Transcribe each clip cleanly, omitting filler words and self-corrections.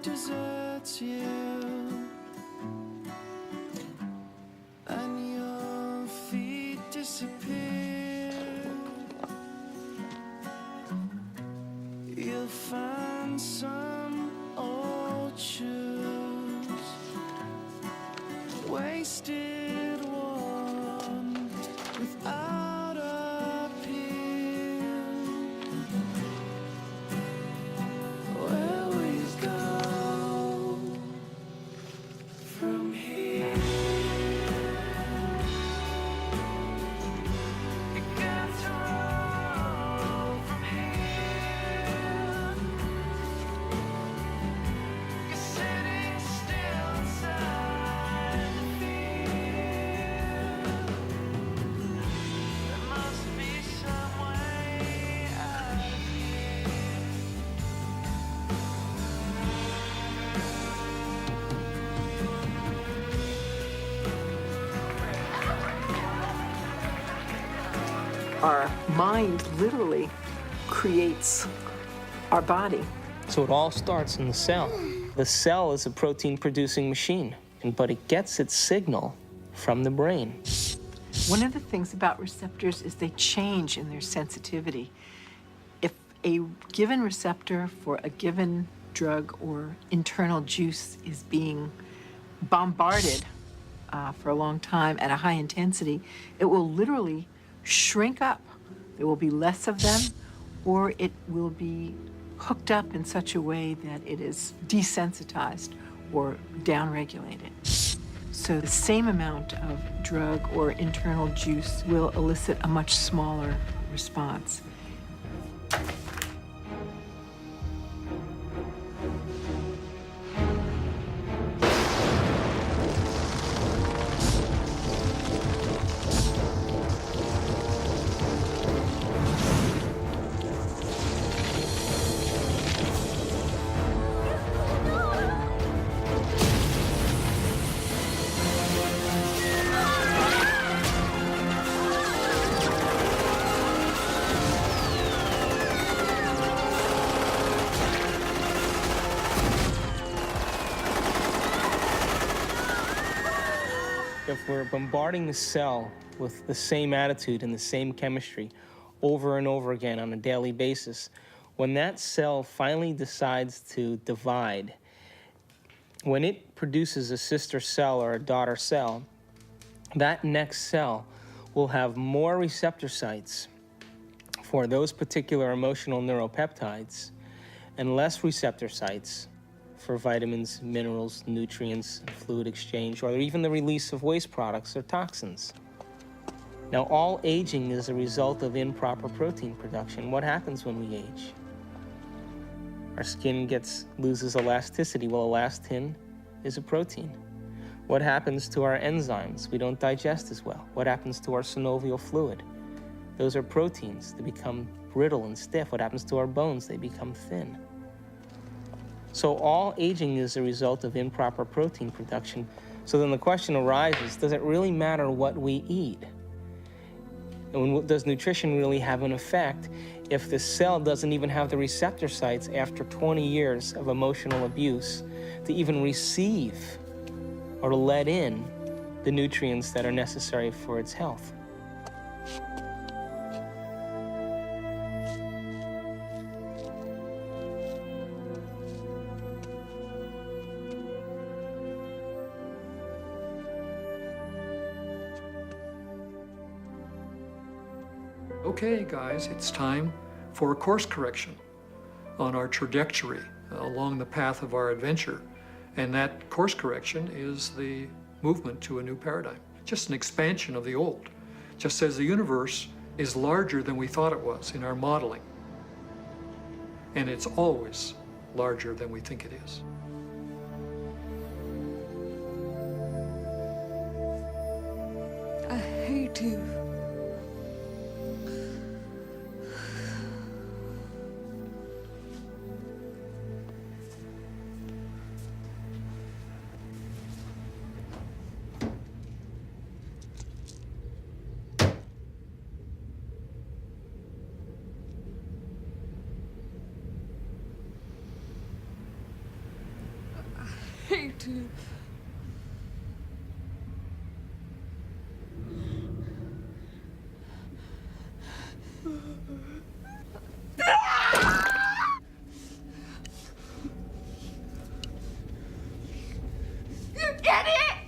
deserts you, and your feet disappear. You'll find some old shoes, wasted one, without a peel. Where we go from here? It gets rough from here. You're sitting still inside the fear. There must be some way out of here. Our mind literally creates our body. So it all starts in the cell. The cell is a protein-producing machine, but it gets its signal from the brain. One of the things about receptors is they change in their sensitivity. If a given receptor for a given drug or internal juice is being bombarded for a long time at a high intensity, it will literally shrink up. There will be less of them, or it will be hooked up in such a way that it is desensitized or downregulated. So the same amount of drug or internal juice will elicit a much smaller response. If we're bombarding the cell with the same attitude and the same chemistry over and over again on a daily basis, when that cell finally decides to divide, when it produces a sister cell or a daughter cell, that next cell will have more receptor sites for those particular emotional neuropeptides and less receptor sites for vitamins, minerals, nutrients, fluid exchange, or even the release of waste products or toxins. Now, all aging is a result of improper protein production. What happens when we age? Our skin loses elasticity. Well, elastin is a protein. What happens to our enzymes? We don't digest as well. What happens to our synovial fluid? Those are proteins. They become brittle and stiff. What happens to our bones? They become thin. So all aging is a result of improper protein production. So then the question arises, does it really matter what we eat? And does nutrition really have an effect if the cell doesn't even have the receptor sites after 20 years of emotional abuse to even receive or to let in the nutrients that are necessary for its health? Okay, guys, it's time for a course correction on our trajectory along the path of our adventure. And that course correction is the movement to a new paradigm, just an expansion of the old, just as the universe is larger than we thought it was in our modeling. And it's always larger than we think it is. I hate you. hate you. You idiot!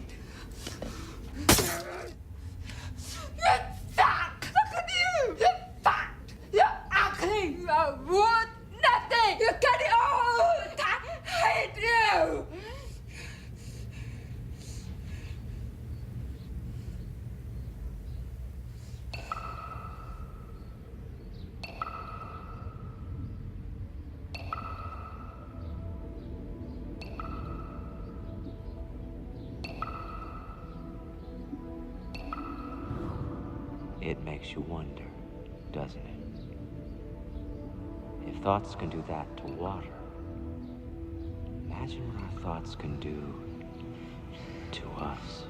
You suck! Look at you! You're fat! You're ugly! You're worth nothing! You get it all! I hate you! It makes you wonder, doesn't it? If thoughts can do that to water, imagine what our thoughts can do to us.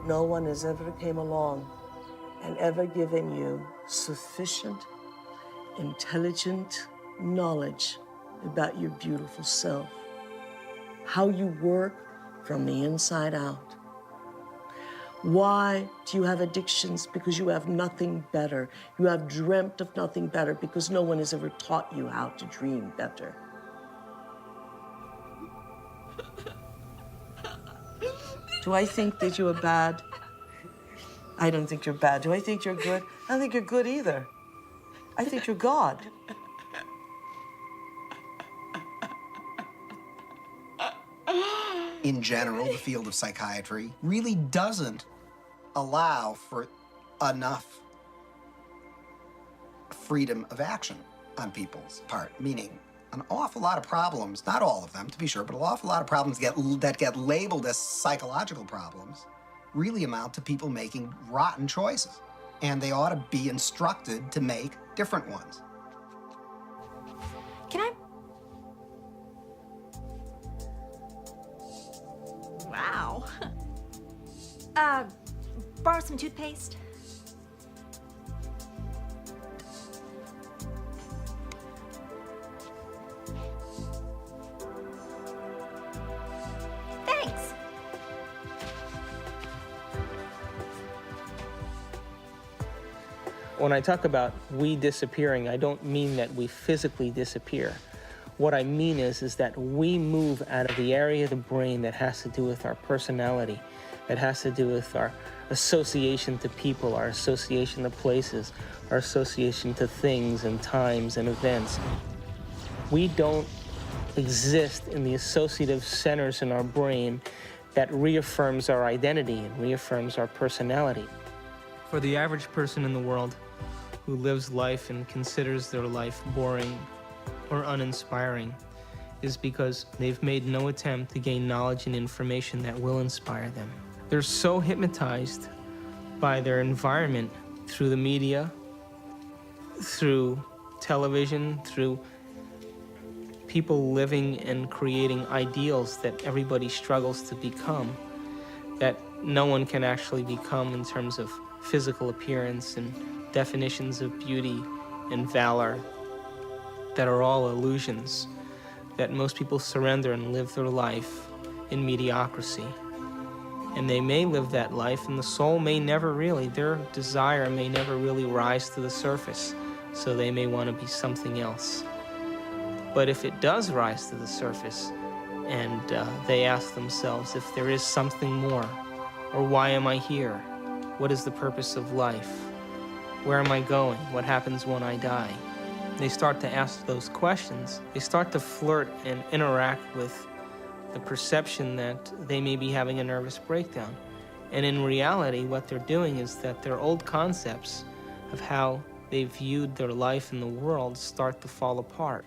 No one has ever came along and ever given you sufficient, intelligent knowledge about your beautiful self, how you work from the inside out. Why do you have addictions? Because you have nothing better. You have dreamt of nothing better because no one has ever taught you how to dream better. Do I think that you are bad? I don't think you're bad. Do I think you're good? I don't think you're good either. I think you're God. In general, the field of psychiatry really doesn't allow for enough freedom of action on people's part, meaning an awful lot of problems, not all of them to be sure, but an awful lot of problems that get labeled as psychological problems really amount to people making rotten choices. And they ought to be instructed to make different ones. Can I? Wow. Borrow some toothpaste? Thanks. When I talk about we disappearing, I don't mean that we physically disappear. What I mean is that we move out of the area of the brain that has to do with our personality, that has to do with our association to people, our association to places, our association to things and times and events. We don't exist in the associative centers in our brain that reaffirms our identity and reaffirms our personality. For the average person in the world who lives life and considers their life boring or uninspiring is because they've made no attempt to gain knowledge and information that will inspire them. They're so hypnotized by their environment through the media, through television, through people living and creating ideals that everybody struggles to become, that no one can actually become in terms of physical appearance and definitions of beauty and valor that are all illusions, that most people surrender and live their life in mediocrity. And they may live that life, and the soul may never really, their desire may never really rise to the surface, so they may want to be something else. But if it does rise to the surface, and they ask themselves if there is something more, or why am I here? What is the purpose of life? Where am I going? What happens when I die? They start to ask those questions. They start to flirt and interact with the perception that they may be having a nervous breakdown. And in reality, what they're doing is that their old concepts of how they viewed their life in the world start to fall apart.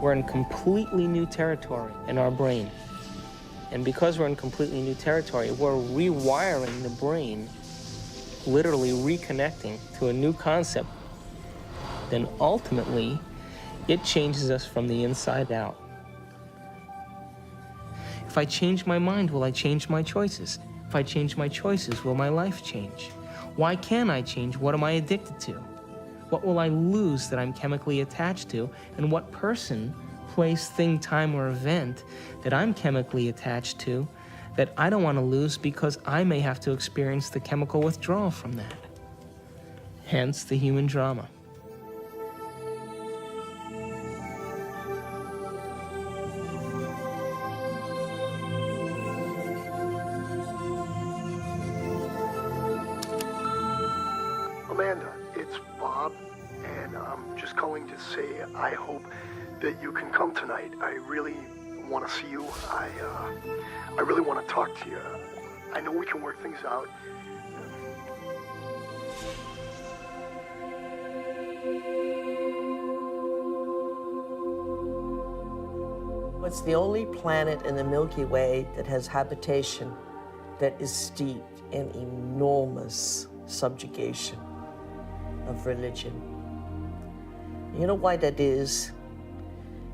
we're in completely new territory in our brain. And because we're in completely new territory, we're rewiring the brain, literally reconnecting to a new concept. Then ultimately, it changes us from the inside out. If I change my mind, will I change my choices? If I change my choices, will my life change? Why can't I change? What am I addicted to? What will I lose that I'm chemically attached to? And what person, place, thing, time, or event that I'm chemically attached to that I don't want to lose because I may have to experience the chemical withdrawal from that? Hence the human drama. Amanda, it's Bob, and I'm just calling to say I hope that you can come tonight. I really want to see you. I really want to talk to you. I know we can work things out. It's the only planet in the Milky Way that has habitation that is steeped in enormous subjugation of religion. You know why that is?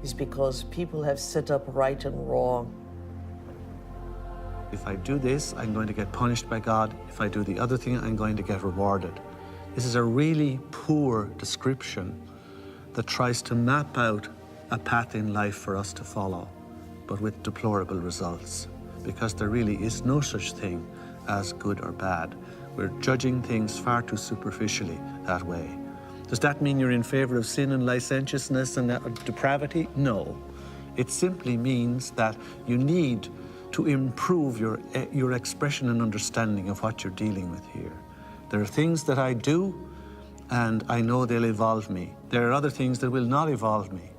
Is because people have set up right and wrong. If I do this, I'm going to get punished by God. If I do the other thing, I'm going to get rewarded. This is a really poor description that tries to map out a path in life for us to follow, but with deplorable results, because there really is no such thing as good or bad. We're judging things far too superficially that way. Does that mean you're in favor of sin and licentiousness and depravity? No. It simply means that you need to improve your expression and understanding of what you're dealing with here. There are things that I do, and I know they'll evolve me. There are other things that will not evolve me.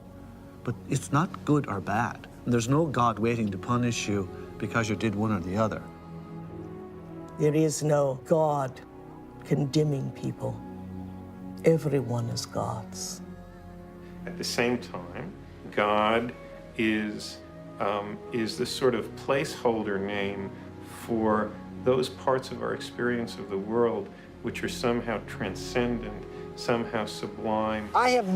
But it's not good or bad. And there's no God waiting to punish you because you did one or the other. There is no God condemning people. Everyone is God's. At the same time, God is the sort of placeholder name for those parts of our experience of the world which are somehow transcendent, somehow sublime. I have